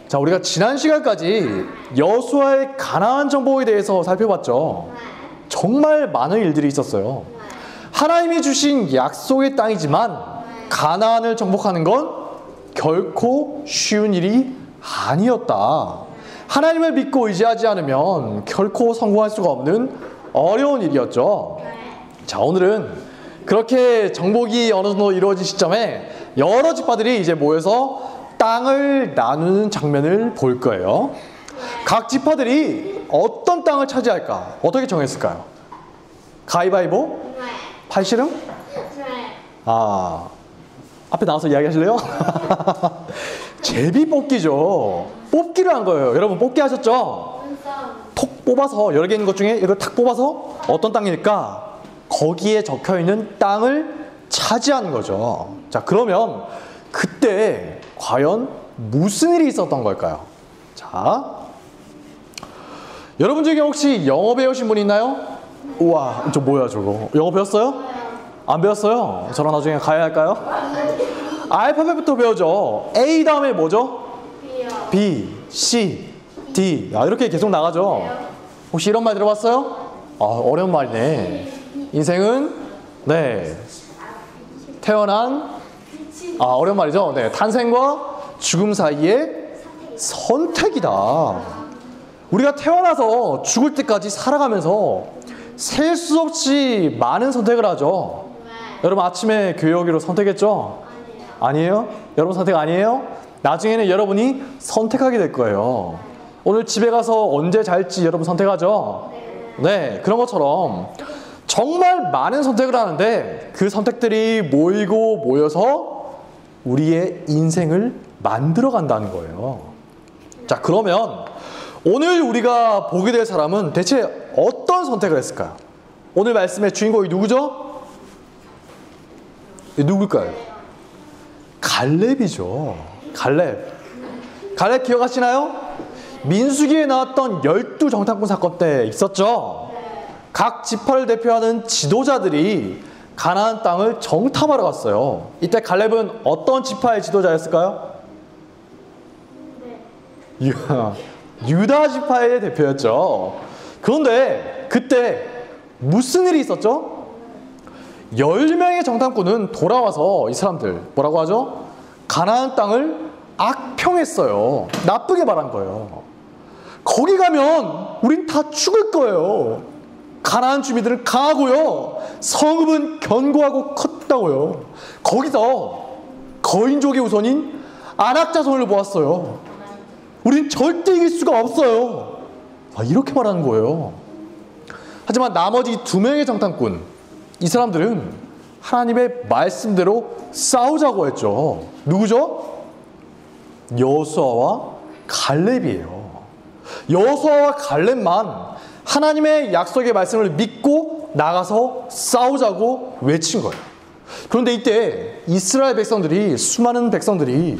자, 우리가 지난 시간까지 여호수아의 가나안 정복에 대해서 살펴봤죠. 정말 많은 일들이 있었어요. 하나님이 주신 약속의 땅이지만 가나안을 정복하는 건 결코 쉬운 일이 아니었다. 하나님을 믿고 의지하지 않으면 결코 성공할 수가 없는 어려운 일이었죠. 자, 오늘은 그렇게 정복이 어느 정도 이루어진 시점에 여러 지파들이 이제 모여서 땅을 나누는 장면을 볼 거예요. 각 지파들이 어떤 땅을 차지할까? 어떻게 정했을까요? 가위바위보? 팔씨름? 앞에 나와서 이야기하실래요? 제비뽑기죠. 뽑기를 한 거예요. 여러분 뽑기 하셨죠? 톡 뽑아서 여러 개 있는 것 중에 이걸 탁 뽑아서 어떤 땅일까? 거기에 적혀있는 땅을 차지하는 거죠. 자, 그러면 그때 과연 무슨 일이 있었던 걸까요? 자, 여러분 중에 혹시 영어 배우신 분 있나요? 우와, 저 뭐야 저거. 영어 배웠어요? 안 배웠어요? 저랑 나중에 가야 할까요? 알파벳부터 배우죠. A 다음에 뭐죠? B, C, D. 이렇게 계속 나가죠. 혹시 이런 말 들어봤어요? 어려운 말이네. 인생은 태어난 어려운 말이죠. 탄생과 죽음 사이의 선택이다. 우리가 태어나서 죽을 때까지 살아가면서 셀 수 없이 많은 선택을 하죠. 여러분 아침에 교회 오기로 선택했죠? 아니에요? 여러분 선택 아니에요? 나중에는 여러분이 선택하게 될 거예요. 오늘 집에 가서 언제 잘지 여러분 선택하죠? 네, 그런 것처럼 정말 많은 선택을 하는데 그 선택들이 모이고 모여서 우리의 인생을 만들어 간다는 거예요. 자, 그러면 오늘 우리가 보게 될 사람은 대체 어떤 선택을 했을까요? 오늘 말씀의 주인공이 누구죠? 누굴까요? 갈렙이죠. 갈렙 기억하시나요? 민수기에 나왔던 12정탐꾼 사건 때 있었죠. 각 지파를 대표하는 지도자들이 가나안 땅을 정탐하러 갔어요. 이때 갈렙은 어떤 지파의 지도자였을까요? 유다 지파의 대표였죠. 그런데 그때 무슨 일이 있었죠? 10명의 정탐꾼은 돌아와서 이 사람들 뭐라고 하죠? 가나안 땅을 악평했어요. 나쁘게 말한 거예요. 거기 가면 우린 다 죽을 거예요. 가나안 주민들은 강하고요. 성읍은 견고하고 컸다고요. 거기서 거인족의 우선인 아낙 자손을 보았어요. 우린 절대 이길 수가 없어요. 이렇게 말하는 거예요. 하지만 나머지 2명의 정탐꾼, 이 사람들은 하나님의 말씀대로 싸우자고 했죠. 누구죠? 여호수아와 갈렙이에요. 여호수아와 갈렙만 하나님의 약속의 말씀을 믿고 나가서 싸우자고 외친 거예요. 그런데 이때 이스라엘 백성들이, 수많은 백성들이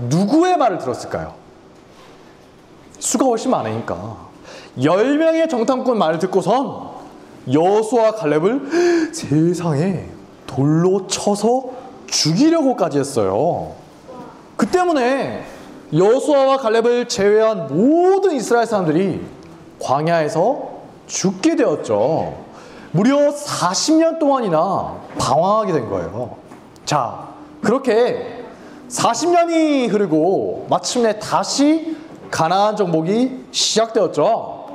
누구의 말을 들었을까요? 수가 훨씬 많으니까 10명의 정탐꾼 말을 듣고선 여호수아와 갈렙을 세상에 돌로 쳐서 죽이려고까지 했어요. 그 때문에 여호수아와 갈렙을 제외한 모든 이스라엘 사람들이 광야에서 죽게 되었죠. 무려 40년 동안이나 방황하게 된 거예요. 자, 그렇게 40년이 흐르고 마침내 다시 가나안 정복이 시작되었죠.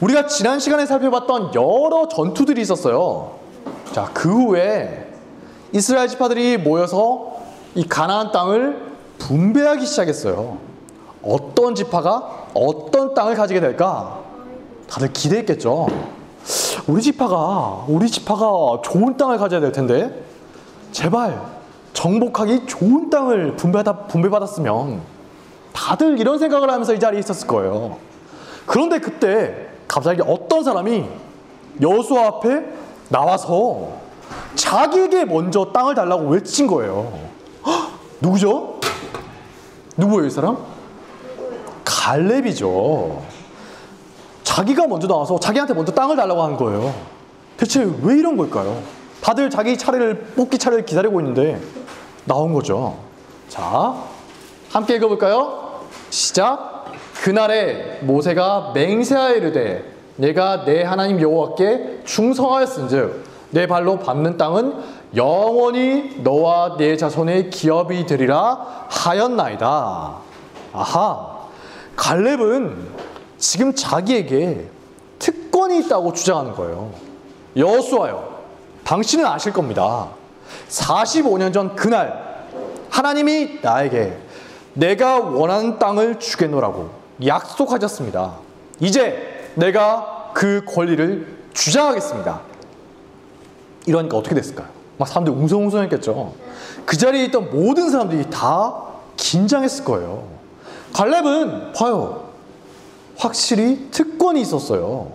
우리가 지난 시간에 살펴봤던 여러 전투들이 있었어요. 자, 그 후에 이스라엘 지파들이 모여서 이 가나안 땅을 분배하기 시작했어요. 어떤 지파가 어떤 땅을 가지게 될까? 다들 기대했겠죠. 우리 지파가 좋은 땅을 가져야 될 텐데 제발 정복하기 좋은 땅을 분배받았으면 다들 이런 생각을 하면서 이 자리에 있었을 거예요. 그런데 그때 갑자기 어떤 사람이 여호수아 앞에 나와서 자기에게 먼저 땅을 달라고 외친 거예요. 누구죠? 누구예요, 이 사람? 갈렙이죠. 자기가 먼저 나와서 자기한테 먼저 땅을 달라고 하는 거예요. 대체 왜 이런 걸까요? 다들 자기 뽑기 차례를 기다리고 있는데 나온 거죠. 자, 함께 읽어볼까요? 시작. 그날에 모세가 맹세하여 이르되 내가 내 하나님 여호와께 충성하였은즉 내 발로 밟는 땅은 영원히 너와 네 자손의 기업이 되리라 하였나이다. 아하, 갈렙은 지금 자기에게 특권이 있다고 주장하는 거예요. 여호수아요, 당신은 아실 겁니다. 45년 전 그날 하나님이 나에게 내가 원하는 땅을 주겠노라고 약속하셨습니다. 이제 내가 그 권리를 주장하겠습니다. 이러니까 어떻게 됐을까요? 막 사람들이 웅성웅성했겠죠. 그 자리에 있던 모든 사람들이 다 긴장했을 거예요. 갈렙은 봐요, 확실히 특권이 있었어요.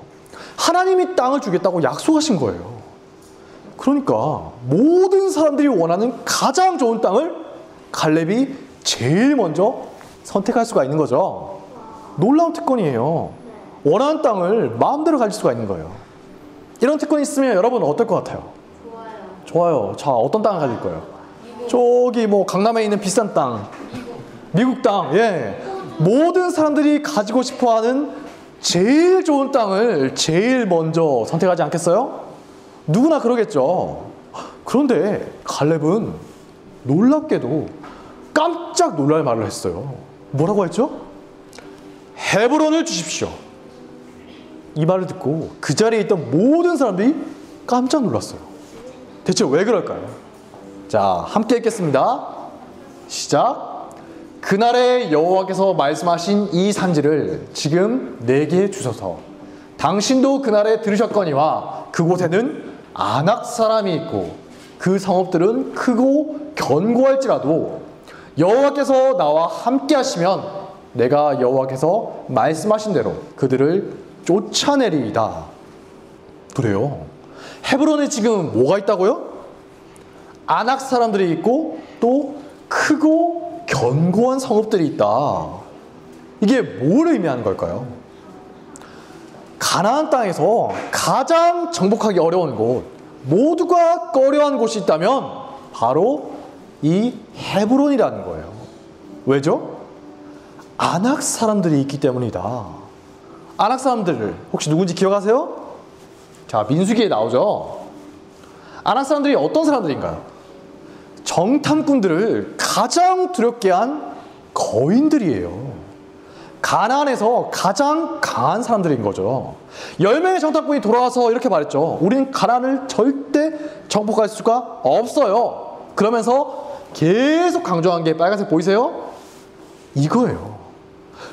하나님이 땅을 주겠다고 약속하신 거예요. 그러니까 모든 사람들이 원하는 가장 좋은 땅을 갈렙이 제일 먼저 선택할 수가 있는 거죠. 놀라운 특권이에요. 원하는 땅을 마음대로 가질 수가 있는 거예요. 이런 특권이 있으면 여러분은 어떨 것 같아요? 좋아요. 자, 어떤 땅을 가질 거예요? 저기 뭐 강남에 있는 비싼 땅, 미국 땅, 예. 모든 사람들이 가지고 싶어하는 제일 좋은 땅을 제일 먼저 선택하지 않겠어요? 누구나 그러겠죠. 그런데 갈렙은 놀랍게도 깜짝 놀랄 말을 했어요. 뭐라고 했죠? 헤브론을 주십시오. 이 말을 듣고 그 자리에 있던 모든 사람들이 깜짝 놀랐어요. 대체 왜 그럴까요? 자, 함께 읽겠습니다. 시작. 그날에 여호와께서 말씀하신 이 산지를 지금 내게 주소서. 당신도 그날에 들으셨거니와 그곳에는 아낙 사람이 있고 그 성읍들은 크고 견고할지라도 여호와께서 나와 함께 하시면 내가 여호와께서 말씀하신 대로 그들을 쫓아내리이다. 그래요. 헤브론에 지금 뭐가 있다고요? 아낙 사람들이 있고 또 크고 견고한 성읍들이 있다. 이게 뭘 의미하는 걸까요? 가나안 땅에서 가장 정복하기 어려운 곳, 모두가 꺼려한 곳이 있다면 바로 이 헤브론이라는 거예요. 왜죠? 아낙 사람들이 있기 때문이다. 아낙 사람들 혹시 누군지 기억하세요? 자, 민수기에 나오죠. 아낙 사람들이 어떤 사람들인가요? 정탐꾼들을 가장 두렵게 한 거인들이에요. 가나안에서 가장 강한 사람들인 거죠. 10명의 정탐꾼이 돌아와서 이렇게 말했죠. 우리는 가나안을 절대 정복할 수가 없어요. 그러면서 계속 강조한 게 빨간색 보이세요? 이거예요.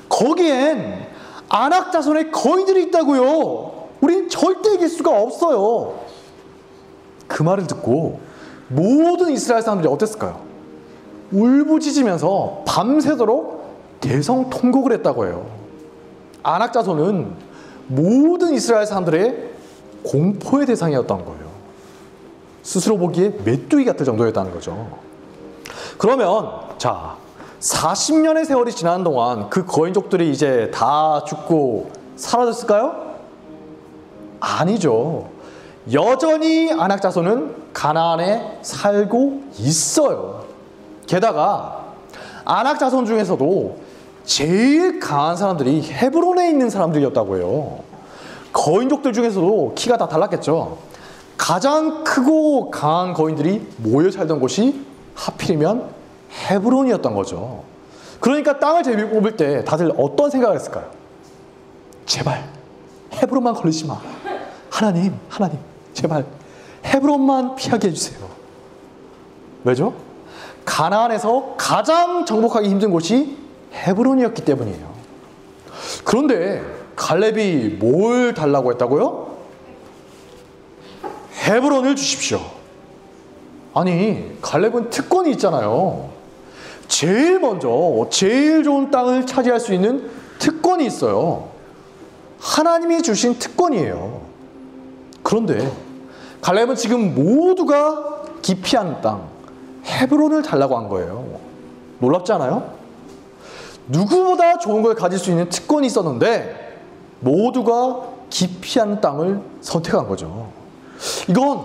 거기엔 아낙 자손의 거인들이 있다고요. 우린 절대 이길 수가 없어요. 그 말을 듣고 모든 이스라엘 사람들이 어땠을까요? 울부짖으면서 밤새도록 대성통곡을 했다고 해요. 아낙 자손은 모든 이스라엘 사람들의 공포의 대상이었던 거예요. 스스로 보기에 메뚜기 같을 정도였다는 거죠. 그러면 자, 40년의 세월이 지난 동안 그 거인족들이 이제 다 죽고 사라졌을까요? 아니죠. 여전히 아낙 자손은 가나안에 살고 있어요. 게다가 아낙 자손 중에서도 제일 강한 사람들이 헤브론에 있는 사람들이었다고 해요. 거인족들 중에서도 키가 다 달랐겠죠. 가장 크고 강한 거인들이 모여 살던 곳이 하필이면 헤브론이었던 거죠. 그러니까 땅을 제비 뽑을 때 다들 어떤 생각을 했을까요? 제발 헤브론만 걸리지 마. 하나님 제발 헤브론만 피하게 해주세요. 왜죠? 가나안에서 가장 정복하기 힘든 곳이 헤브론이었기 때문이에요. 그런데 갈렙이 뭘 달라고 했다고요? 헤브론을 주십시오. 아니, 갈렙은 특권이 있잖아요. 제일 먼저 제일 좋은 땅을 차지할 수 있는 특권이 있어요. 하나님이 주신 특권이에요. 그런데 갈렙은 지금 모두가 기피하는 땅 헤브론을 달라고 한 거예요. 놀랍지 않아요? 누구보다 좋은 걸 가질 수 있는 특권이 있었는데 모두가 기피하는 땅을 선택한 거죠. 이건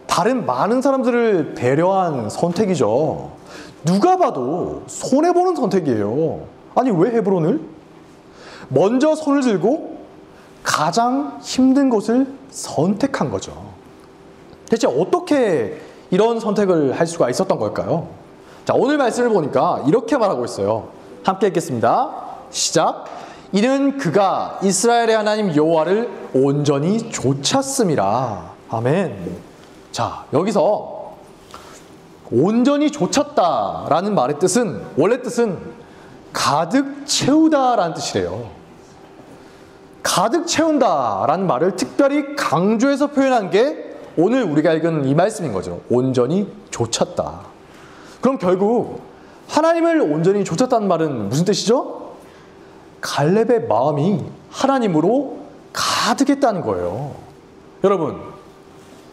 다른 많은 사람들을 배려한 선택이죠. 누가 봐도 손해보는 선택이에요. 아니 왜 헤브론을? 먼저 손을 들고 가장 힘든 곳을 선택한 거죠. 대체 어떻게 이런 선택을 할 수가 있었던 걸까요? 자, 오늘 말씀을 보니까 이렇게 말하고 있어요. 함께 읽겠습니다. 시작. 이는 그가 이스라엘의 하나님 여호와를 온전히 좇았음이라. 아멘. 자, 여기서 온전히 좇았다라는 말의 뜻은, 원래 뜻은 가득 채우다라는 뜻이래요. 가득 채운다라는 말을 특별히 강조해서 표현한 게 오늘 우리가 읽은 이 말씀인 거죠. 온전히 좇았다. 그럼 결국 하나님을 온전히 좇았다는 말은 무슨 뜻이죠? 갈렙의 마음이 하나님으로 가득했다는 거예요. 여러분,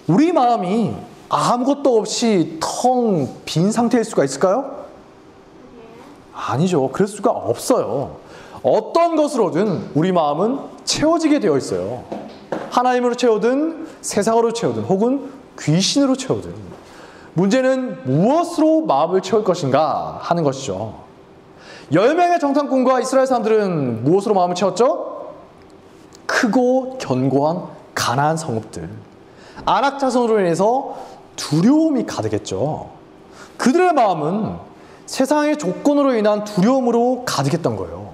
우리 마음이 아무것도 없이 텅 빈 상태일 수가 있을까요? 아니죠. 그럴 수가 없어요. 어떤 것으로든 우리 마음은 채워지게 되어 있어요. 하나님으로 채우든 세상으로 채우든 혹은 귀신으로 채우든. 문제는 무엇으로 마음을 채울 것인가 하는 것이죠. 10명의 정탐꾼과 이스라엘 사람들은 무엇으로 마음을 채웠죠? 크고 견고한 가나안 성읍들. 아낙 자손으로 인해서 두려움이 가득했죠. 그들의 마음은 세상의 조건으로 인한 두려움으로 가득했던 거예요.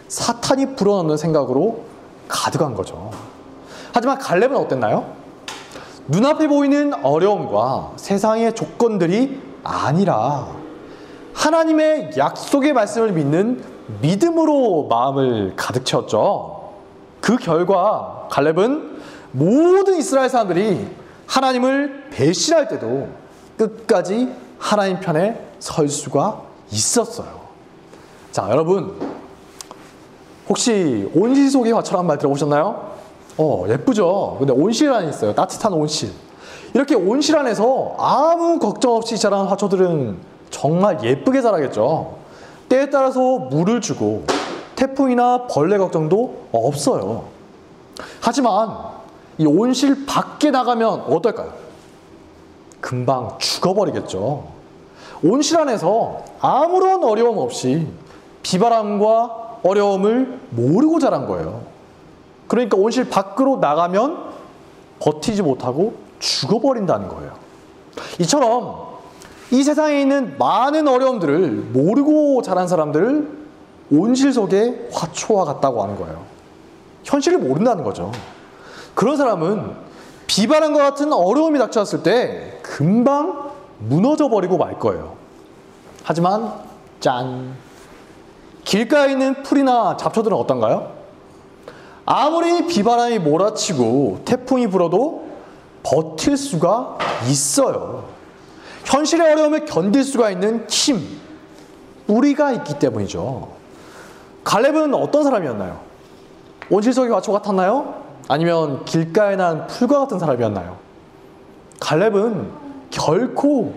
사탄이 불어넣는 생각으로 가득한 거죠. 하지만 갈렙은 어땠나요? 눈앞에 보이는 어려움과 세상의 조건들이 아니라 하나님의 약속의 말씀을 믿는 믿음으로 마음을 가득 채웠죠. 그 결과 갈렙은 모든 이스라엘 사람들이 하나님을 배신할 때도 끝까지 하나님 편에 설 수가 있었어요. 자, 여러분, 혹시 온실 속의 화초라는 말 들어보셨나요? 예쁘죠? 근데 온실 안에 있어요. 따뜻한 온실. 이렇게 온실 안에서 아무 걱정 없이 자라는 화초들은 정말 예쁘게 자라겠죠. 때에 따라서 물을 주고 태풍이나 벌레 걱정도 없어요. 하지만 이 온실 밖에 나가면 어떨까요? 금방 죽어버리겠죠. 온실 안에서 아무런 어려움 없이 비바람과 어려움을 모르고 자란 거예요. 그러니까 온실 밖으로 나가면 버티지 못하고 죽어버린다는 거예요. 이처럼 이 세상에 있는 많은 어려움들을 모르고 자란 사람들을 온실 속의 화초와 같다고 하는 거예요. 현실을 모른다는 거죠. 그런 사람은 비바람과 같은 어려움이 닥쳐왔을 때 금방 무너져 버리고 말 거예요. 하지만 짠! 길가에 있는 풀이나 잡초들은 어떤가요? 아무리 비바람이 몰아치고 태풍이 불어도 버틸 수가 있어요. 현실의 어려움을 견딜 수가 있는 힘, 뿌리가 있기 때문이죠. 갈렙은 어떤 사람이었나요? 온실 속의 화초 같았나요? 아니면 길가에 난 풀과 같은 사람이었나요? 갈렙은 결코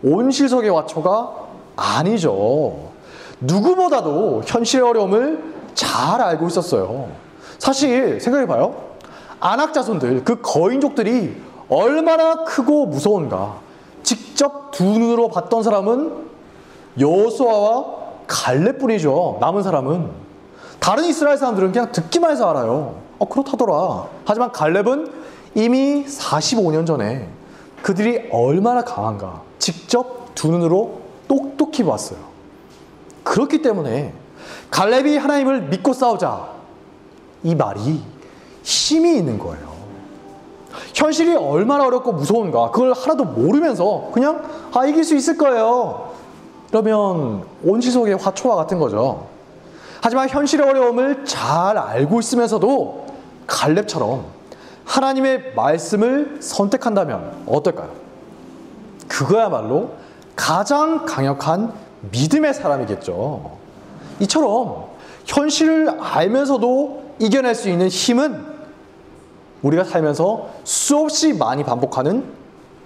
온실 속의 화초가 아니죠. 누구보다도 현실의 어려움을 잘 알고 있었어요. 사실 생각해봐요. 아낙 자손들, 그 거인족들이 얼마나 크고 무서운가 직접 두 눈으로 봤던 사람은 여호수아와 갈렙뿐이죠. 남은 사람은. 다른 이스라엘 사람들은 그냥 듣기만 해서 알아요. 그렇다더라. 하지만 갈렙은 이미 45년 전에 그들이 얼마나 강한가 직접 두 눈으로 똑똑히 봤어요. 그렇기 때문에 갈렙이 하나님을 믿고 싸우자, 이 말이 힘이 있는 거예요. 현실이 얼마나 어렵고 무서운가 그걸 하나도 모르면서 그냥 이길 수 있을 거예요. 그러면 온실 속의 화초와 같은 거죠. 하지만 현실의 어려움을 잘 알고 있으면서도 갈렙처럼 하나님의 말씀을 선택한다면 어떨까요? 그거야말로 가장 강력한 믿음의 사람이겠죠. 이처럼 현실을 알면서도 이겨낼 수 있는 힘은 우리가 살면서 수없이 많이 반복하는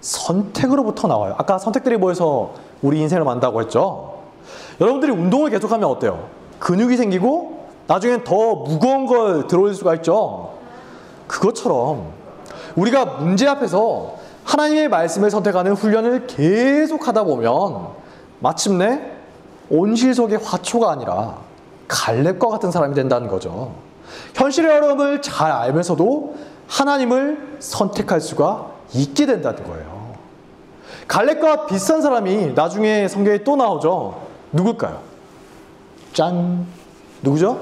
선택으로부터 나와요. 아까 선택들이 모여서 우리 인생을 만든다고 했죠. 여러분들이 운동을 계속하면 어때요? 근육이 생기고 나중엔 더 무거운 걸 들어올릴 수가 있죠. 그것처럼 우리가 문제 앞에서 하나님의 말씀을 선택하는 훈련을 계속 하다 보면 마침내 온실 속의 화초가 아니라 갈렙과 같은 사람이 된다는 거죠. 현실의 어려움을 잘 알면서도 하나님을 선택할 수가 있게 된다는 거예요. 갈렙과 비슷한 사람이 나중에 성경에 또 나오죠. 누굴까요? 짠! 누구죠?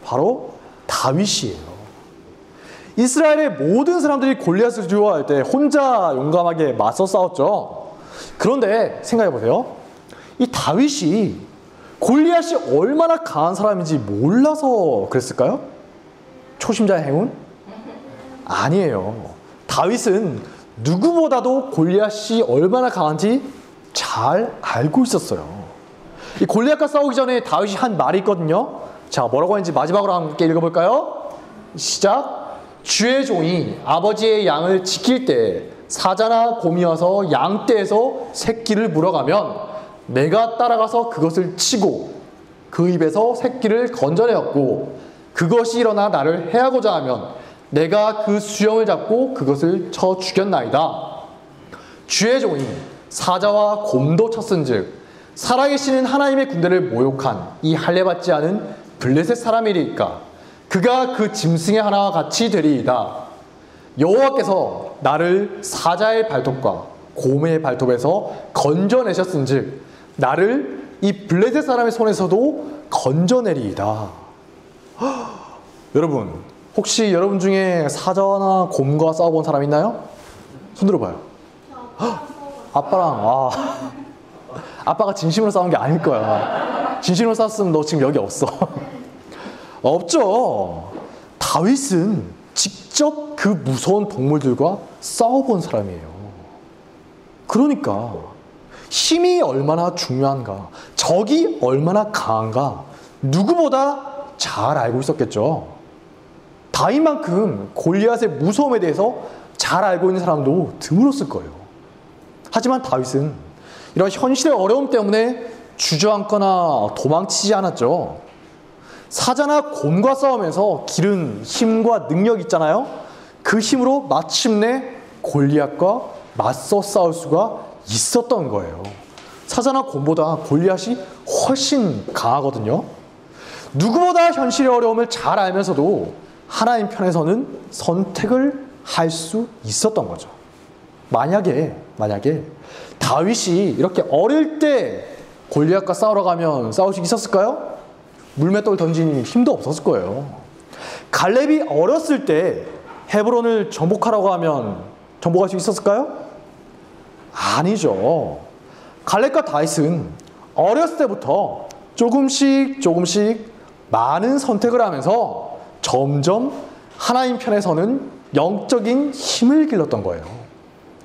바로 다윗이에요. 이스라엘의 모든 사람들이 골리앗을 두려워할 때 혼자 용감하게 맞서 싸웠죠. 그런데 생각해 보세요. 이 다윗이 골리앗이 얼마나 강한 사람인지 몰라서 그랬을까요? 초심자의 행운? 아니에요. 다윗은 누구보다도 골리앗이 얼마나 강한지 잘 알고 있었어요. 이 골리앗과 싸우기 전에 다윗이 한 말이 있거든요. 자, 뭐라고 했는지 마지막으로 함께 읽어볼까요? 시작! 주의 종이 아버지의 양을 지킬 때 사자나 곰이 와서 양떼에서 새끼를 물어가면 내가 따라가서 그것을 치고 그 입에서 새끼를 건져내었고 그것이 일어나 나를 해하고자 하면 내가 그 수염을 잡고 그것을 쳐 죽였나이다. 주의 종이 사자와 곰도 쳤은즉 살아계시는 하나님의 군대를 모욕한 이 할례받지 않은 블레셋 사람이리까 그가 그 짐승의 하나와 같이 되리이다. 여호와께서 나를 사자의 발톱과 곰의 발톱에서 건져내셨은즉 나를 이 블레셋 사람의 손에서도 건져내리이다. 여러분, 혹시 여러분 중에 사자나 곰과 싸워본 사람 있나요? 손 들어봐요. 아빠랑 아빠가 진심으로 싸운 게 아닐 거야. 진심으로 싸웠으면 너 지금 여기 없어. 없죠. 다윗은 직접 그 무서운 동물들과 싸워본 사람이에요. 그러니까 힘이 얼마나 중요한가, 적이 얼마나 강한가 누구보다 잘 알고 있었겠죠. 다윗만큼 골리앗의 무서움에 대해서 잘 알고 있는 사람도 드물었을 거예요. 하지만 다윗은 이런 현실의 어려움 때문에 주저앉거나 도망치지 않았죠. 사자나 곰과 싸우면서 기른 힘과 능력 있잖아요. 그 힘으로 마침내 골리앗과 맞서 싸울 수가 있었던 거예요. 사자나 곰보다 골리앗이 훨씬 강하거든요. 누구보다 현실의 어려움을 잘 알면서도 하나님 편에서는 선택을 할 수 있었던 거죠. 만약에 다윗이 이렇게 어릴 때 골리앗과 싸우러 가면 싸울 수 있었을까요? 물맷돌 던진 힘도 없었을 거예요. 갈렙이 어렸을 때 헤브론을 정복하라고 하면 정복할 수 있었을까요? 아니죠. 갈렙과 다윗은 어렸을 때부터 조금씩 많은 선택을 하면서 점점 하나님 편에서는 영적인 힘을 길렀던 거예요.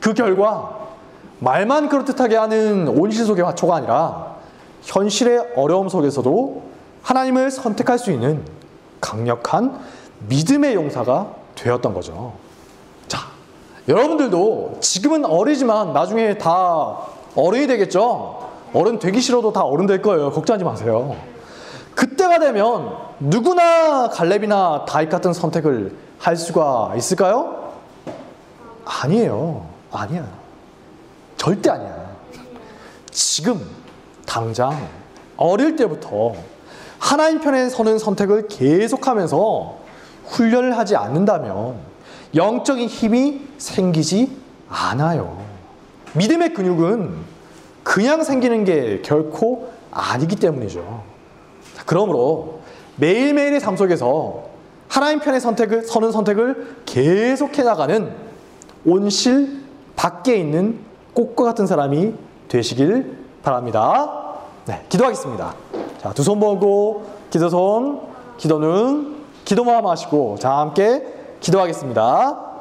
그 결과 말만 그럴듯하게 하는 온실 속의 화초가 아니라 현실의 어려움 속에서도 하나님을 선택할 수 있는 강력한 믿음의 용사가 되었던 거죠. 자, 여러분들도 지금은 어리지만 나중에 다 어른이 되겠죠? 어른 되기 싫어도 다 어른 될 거예요. 걱정하지 마세요. 그때가 되면 누구나 갈렙이나 다윗 같은 선택을 할 수가 있을까요? 아니에요. 아니야. 절대 아니야. 지금 당장 어릴 때부터 하나님 편에 서는 선택을 계속하면서 훈련을 하지 않는다면 영적인 힘이 생기지 않아요. 믿음의 근육은 그냥 생기는 게 결코 아니기 때문이죠. 그러므로 매일매일의 삶 속에서 하나님 편에 서는 선택을 계속해 나가는 온실 밖에 있는 꽃과 같은 사람이 되시길 바랍니다. 네, 기도하겠습니다. 자, 두 손 모으고 기도손, 기도는 기도 모아 마시고 자 함께 기도하겠습니다.